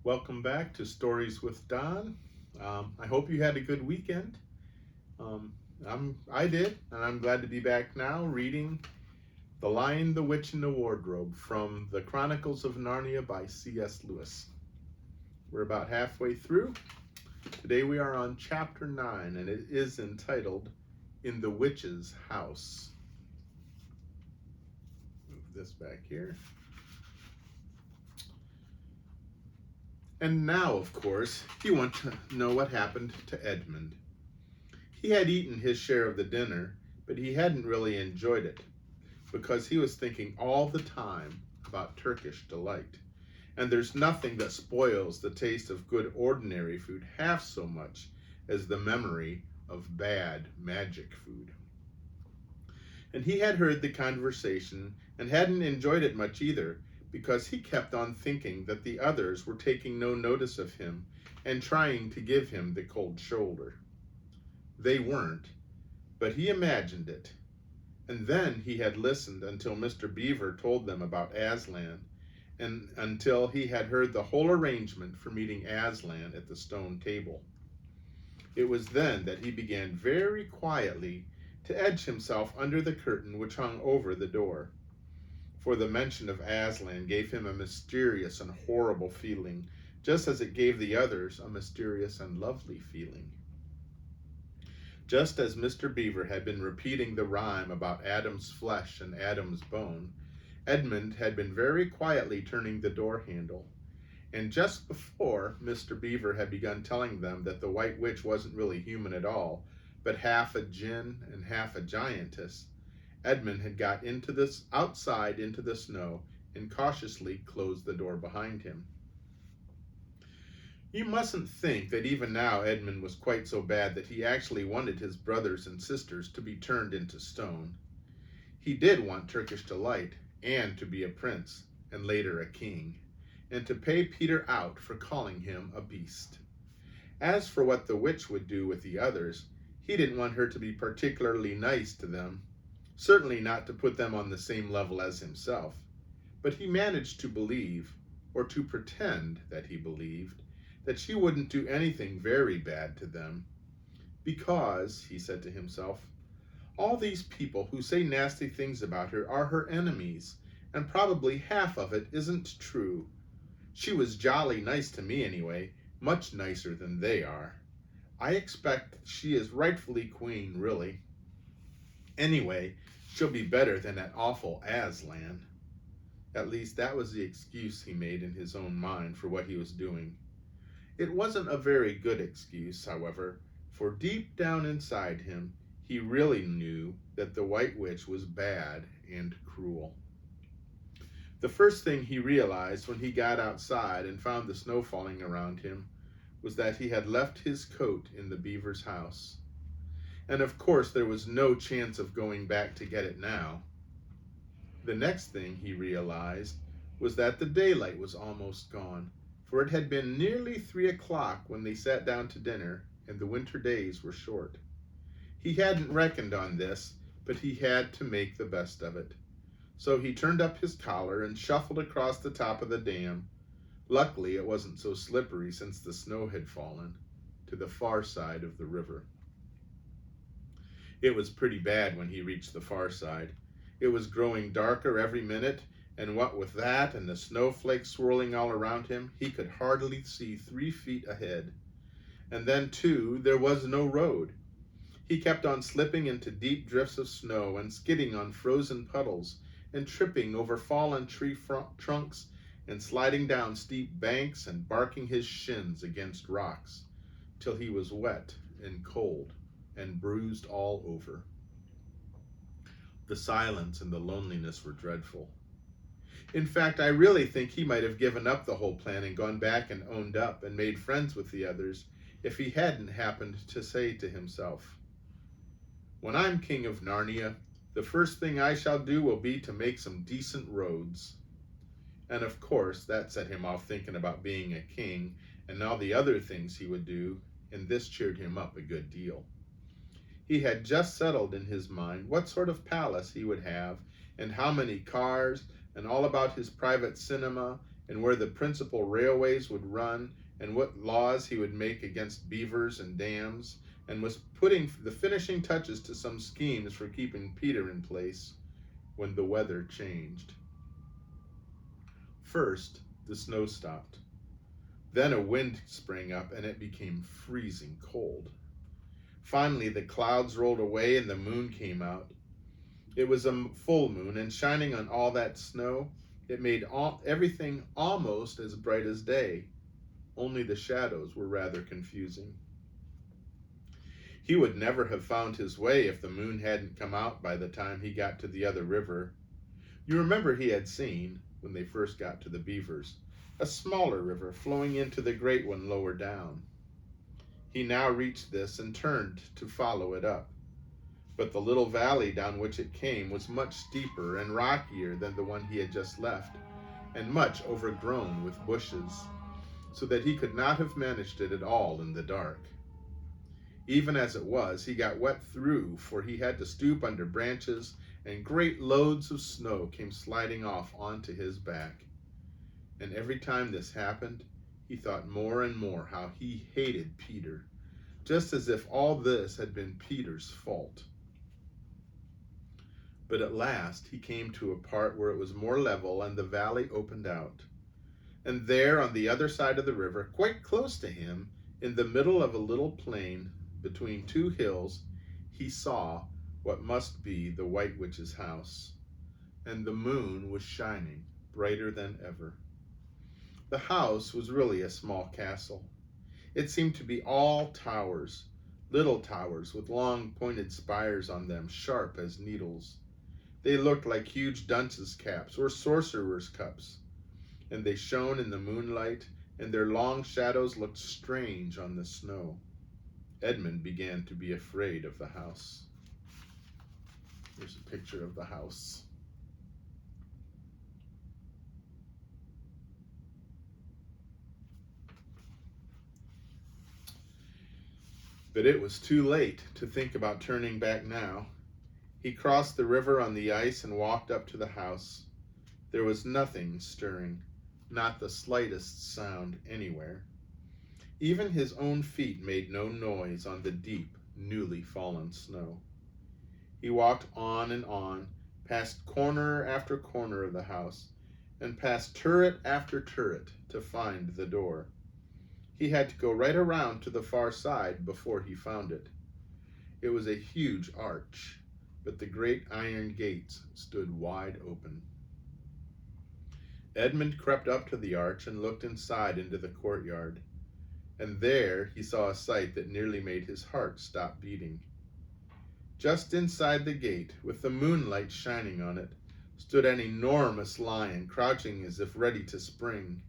Welcome back to Stories with Don. I hope you had a good weekend. Um, I did, and I'm glad to be back now reading The Lion, the Witch, and the Wardrobe from the Chronicles of Narnia by C.S. Lewis. We're about halfway through. Today we are on chapter 9, and it is entitled In the Witch's House. Move this back here. And now, of course, you want to know what happened to Edmund. He had eaten his share of the dinner, but he hadn't really enjoyed it because he was thinking all the time about Turkish delight. And there's nothing that spoils the taste of good ordinary food half so much as the memory of bad magic food. And he had heard the conversation and hadn't enjoyed it much either because he kept on thinking that the others were taking no notice of him and trying to give him the cold shoulder. They weren't, but he imagined it. And then he had listened until Mr. Beaver told them about Aslan, and until he had heard the whole arrangement for meeting Aslan at the stone table. It was then that he began very quietly to edge himself under the curtain which hung over the door. For the mention of Aslan gave him a mysterious and horrible feeling, just as it gave the others a mysterious and lovely feeling. Just as Mr. Beaver had been repeating the rhyme about Adam's flesh and Adam's bone, Edmund had been very quietly turning the door handle. And just before Mr. Beaver had begun telling them that the White Witch wasn't really human at all, but half a djinn and half a giantess, Edmund had got outside into the snow and cautiously closed the door behind him. You mustn't think that even now Edmund was quite so bad that he actually wanted his brothers and sisters to be turned into stone. He did want Turkish delight, and to be a prince, and later a king, and to pay Peter out for calling him a beast. As for what the witch would do with the others, he didn't want her to be particularly nice to them, certainly not to put them on the same level as himself, but he managed to believe, or to pretend that he believed, that she wouldn't do anything very bad to them, because, he said to himself, all these people who say nasty things about her are her enemies, and probably half of it isn't true. She was jolly nice to me anyway, much nicer than they are. I expect she is rightfully queen, really. Anyway, she'll be better than that awful Aslan. At least that was the excuse he made in his own mind for what he was doing. It wasn't a very good excuse, however, for deep down inside him, he really knew that the White Witch was bad and cruel. The first thing he realized when he got outside and found the snow falling around him was that he had left his coat in the beaver's house. And of course there was no chance of going back to get it now. The next thing he realized was that the daylight was almost gone, for it had been nearly 3 o'clock when they sat down to dinner, and the winter days were short. He hadn't reckoned on this, but he had to make the best of it. So he turned up his collar and shuffled across the top of the dam. Luckily, it wasn't so slippery since the snow had fallen, to the far side of the river. It was pretty bad when he reached the far side. It was growing darker every minute, and what with that and the snowflakes swirling all around him, he could hardly see 3 feet ahead. And then, too, there was no road. He kept on slipping into deep drifts of snow and skidding on frozen puddles and tripping over fallen tree trunks and sliding down steep banks and barking his shins against rocks till he was wet and cold and bruised all over. The silence and the loneliness were dreadful. In fact, I really think he might have given up the whole plan and gone back and owned up and made friends with the others if he hadn't happened to say to himself, when I'm king of Narnia, the first thing I shall do will be to make some decent roads. And of course, that set him off thinking about being a king and all the other things he would do, and this cheered him up a good deal. He had just settled in his mind what sort of palace he would have, and how many cars, and all about his private cinema, and where the principal railways would run, and what laws he would make against beavers and dams, and was putting the finishing touches to some schemes for keeping Peter in place when the weather changed. First, the snow stopped. Then a wind sprang up and it became freezing cold. Finally, the clouds rolled away and the moon came out. It was a full moon, and shining on all that snow, it made everything almost as bright as day. Only the shadows were rather confusing. He would never have found his way if the moon hadn't come out by the time he got to the other river. You remember he had seen, when they first got to the beavers, a smaller river flowing into the great one lower down. He now reached this and turned to follow it up. But the little valley down which it came was much steeper and rockier than the one he had just left, and much overgrown with bushes, so that he could not have managed it at all in the dark. Even as it was, he got wet through, for he had to stoop under branches, and great loads of snow came sliding off onto his back. And every time this happened, he thought more and more how he hated Peter, just as if all this had been Peter's fault. But at last he came to a part where it was more level and the valley opened out. And there on the other side of the river, quite close to him, in the middle of a little plain between two hills, he saw what must be the White Witch's house. And the moon was shining brighter than ever. The house was really a small castle. It seemed to be all towers, little towers with long pointed spires on them, sharp as needles. They looked like huge dunces' caps or sorcerers' cups, and they shone in the moonlight, and their long shadows looked strange on the snow. Edmund began to be afraid of the house. Here's a picture of the house. But it was too late to think about turning back now. He crossed the river on the ice and walked up to the house. There was nothing stirring, not the slightest sound anywhere. Even his own feet made no noise on the deep, newly fallen snow. He walked on, past corner after corner of the house, and past turret after turret to find the door. He had to go right around to the far side before he found it. It was a huge arch, but the great iron gates stood wide open. Edmund crept up to the arch and looked inside into the courtyard, and there he saw a sight that nearly made his heart stop beating. Just inside the gate, with the moonlight shining on it, stood an enormous lion, crouching as if ready to spring.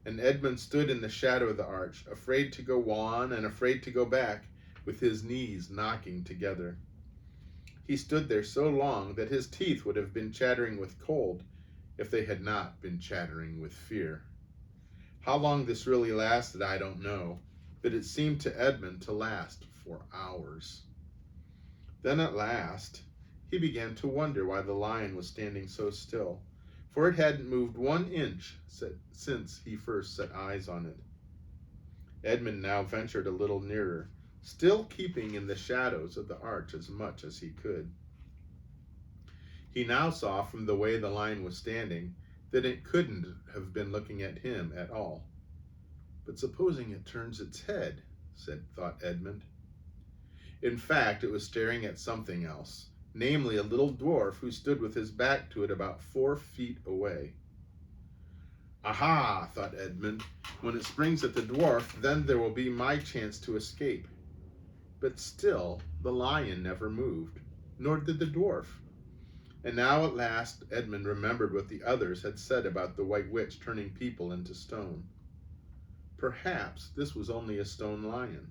And Edmund stood in the shadow of the arch, afraid to go on and afraid to go back, with his knees knocking together. He stood there so long that his teeth would have been chattering with cold if they had not been chattering with fear. How long this really lasted, I don't know, but it seemed to Edmund to last for hours. Then at last, he began to wonder why the lion was standing so still, for it hadn't moved 1 inch since he first set eyes on it. Edmund now ventured a little nearer, still keeping in the shadows of the arch as much as he could. He now saw from the way the lion was standing that it couldn't have been looking at him at all. But supposing it turns its head, thought Edmund. In fact, it was staring at something else, namely a little dwarf who stood with his back to it about 4 feet away. Aha, thought Edmund, when it springs at the dwarf, then there will be my chance to escape. But still, the lion never moved, nor did the dwarf. And now at last Edmund remembered what the others had said about the White Witch turning people into stone. Perhaps this was only a stone lion.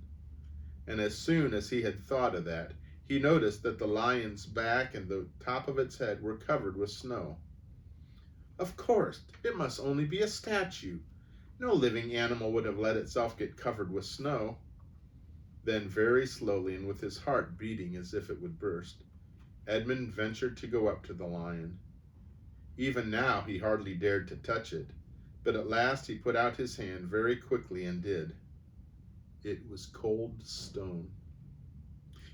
And as soon as he had thought of that, he noticed that the lion's back and the top of its head were covered with snow. Of course, it must only be a statue. No living animal would have let itself get covered with snow. Then very slowly, and with his heart beating as if it would burst, Edmund ventured to go up to the lion. Even now he hardly dared to touch it, But at last he put out his hand very quickly and did. It was cold stone.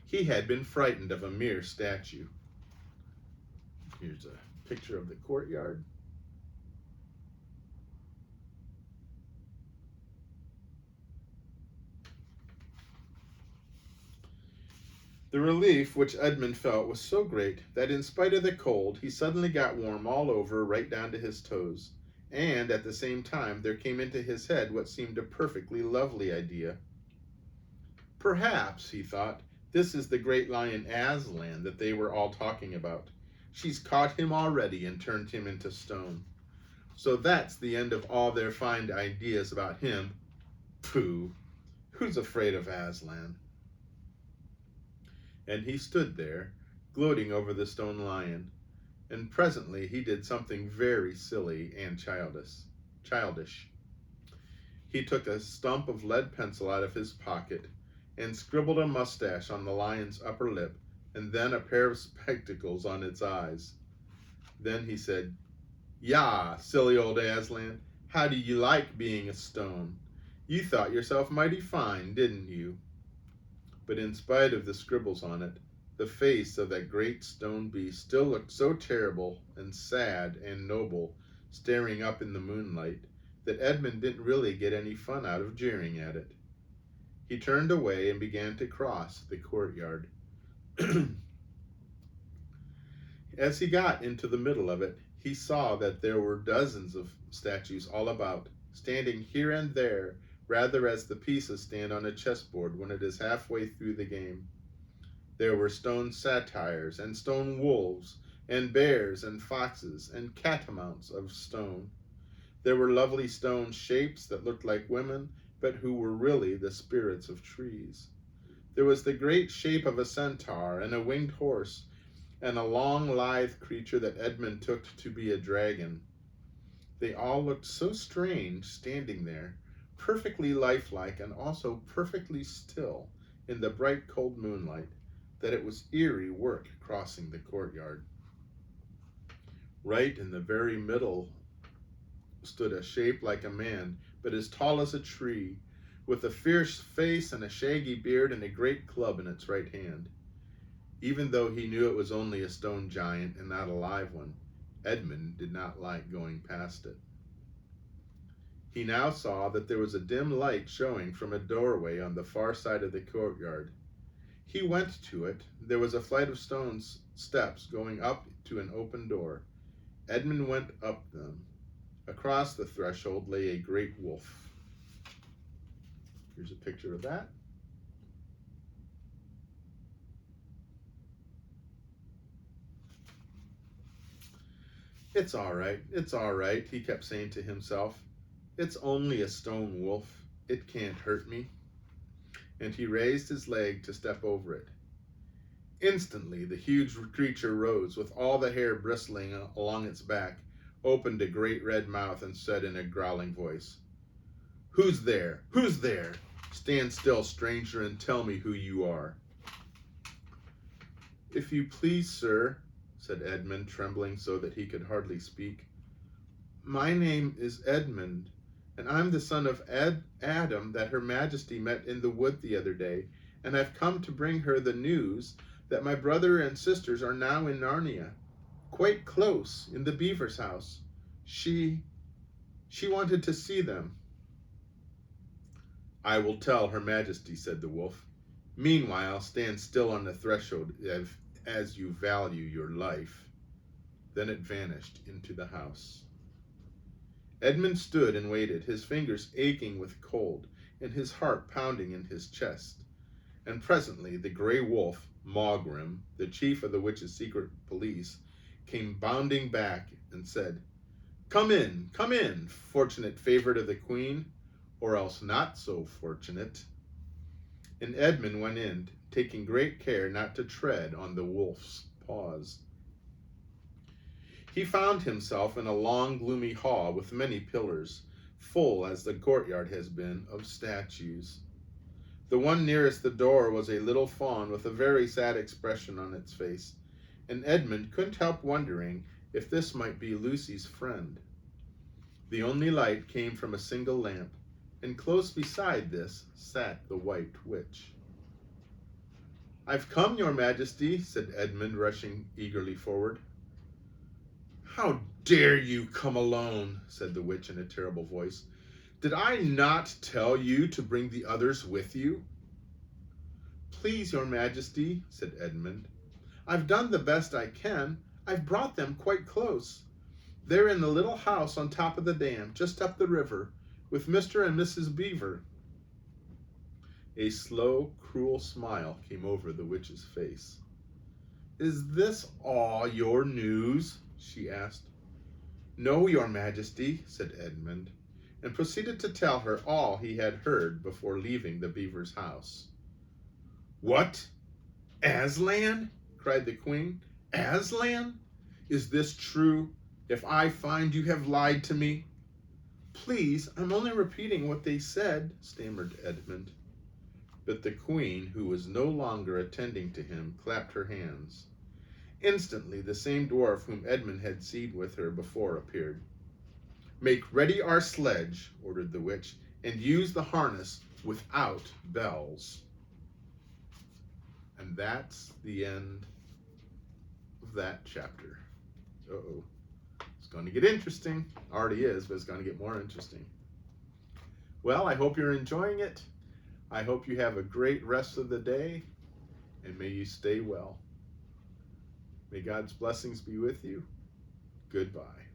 He had been frightened of a mere statue. Here's a picture of the courtyard. The relief which Edmund felt was so great that in spite of the cold, he suddenly got warm all over, right down to his toes. And at the same time, there came into his head what seemed a perfectly lovely idea. Perhaps, he thought, this is the great lion Aslan that they were all talking about. She's caught him already and turned him into stone. So that's the end of all their fine ideas about him. Pooh! Who's afraid of Aslan? And he stood there, gloating over the stone lion, and presently he did something very silly and childish. He took a stump of lead pencil out of his pocket and scribbled a mustache on the lion's upper lip and then a pair of spectacles on its eyes. Then he said, "Yah, silly old Aslan, how do you like being a stone? You thought yourself mighty fine, didn't you?" But in spite of the scribbles on it, the face of that great stone beast still looked so terrible and sad and noble, staring up in the moonlight, that Edmund didn't really get any fun out of jeering at it. He turned away and began to cross the courtyard. As he got into the middle of it, he saw that there were dozens of statues all about, standing here and there, rather as the pieces stand on a chessboard when it is halfway through the game. There were stone satyrs and stone wolves and bears and foxes and catamounts of stone. There were lovely stone shapes that looked like women, but who were really the spirits of trees. There was the great shape of a centaur and a winged horse, and a long, lithe creature that Edmund took to be a dragon. They all looked so strange standing there, perfectly lifelike and also perfectly still in the bright cold moonlight, that it was eerie work crossing the courtyard. Right in the very middle stood a shape like a man, but as tall as a tree, with a fierce face and a shaggy beard and a great club in its right hand. Even though he knew it was only a stone giant and not a live one, Edmund did not like going past it. He now saw that there was a dim light showing from a doorway on the far side of the courtyard. He went to it. There was a flight of stone steps going up to an open door. Edmund went up them. Across the threshold lay a great wolf. Here's a picture of that. It's all right, he kept saying to himself. It's only a stone wolf. It can't hurt me. And he raised his leg to step over it. Instantly, the huge creature rose, with all the hair bristling along its back, opened a great red mouth, and said in a growling voice, "Who's there? Who's there? Stand still, stranger, and tell me who you are." "If you please, sir," said Edmund, trembling so that he could hardly speak. "My name is Edmund, and I'm the son of Adam that Her Majesty met in the wood the other day, and I've come to bring her the news that my brother and sisters are now in Narnia, quite close, in the beaver's house. She wanted to see them." "I will tell Her Majesty," said the wolf. "Meanwhile, stand still on the threshold as you value your life." Then it vanished into the house. Edmund stood and waited, his fingers aching with cold and his heart pounding in his chest. And presently the gray wolf, Maugrim, the chief of the witches' secret police, came bounding back and said, come in, fortunate favorite of the queen, or else not so fortunate." And Edmund went in, taking great care not to tread on the wolf's paws. He found himself in a long, gloomy hall with many pillars, full, as the courtyard has been, of statues. The one nearest the door was a little fawn with a very sad expression on its face, and Edmund couldn't help wondering if this might be Lucy's friend. The only light came from a single lamp, and close beside this sat the White Witch. "I've come, your Majesty," said Edmund, rushing eagerly forward. "How dare you come alone?" said the witch in a terrible voice. "Did I not tell you to bring the others with you?" "Please, your Majesty," said Edmund. "I've done the best I can. I've brought them quite close. They're in the little house on top of the dam, just up the river, with Mr. and Mrs. Beaver." A slow, cruel smile came over the witch's face. "Is this all your news?" she asked. "No, your Majesty," said Edmund, and proceeded to tell her all he had heard before leaving the beaver's house. "What? Aslan?" cried the queen. "Aslan? Is this true? If I find you have lied to me?" "Please, I'm only repeating what they said," stammered Edmund. But the queen, who was no longer attending to him, clapped her hands. Instantly the same dwarf whom Edmund had seen with her before appeared. "Make ready our sledge," ordered the witch, "and use the harness without bells." And that's the end of that chapter. Uh-oh. It's going to get interesting. Already is, but it's going to get more interesting. Well, I hope you're enjoying it. I hope you have a great rest of the day, and may you stay well. May God's blessings be with you. Goodbye.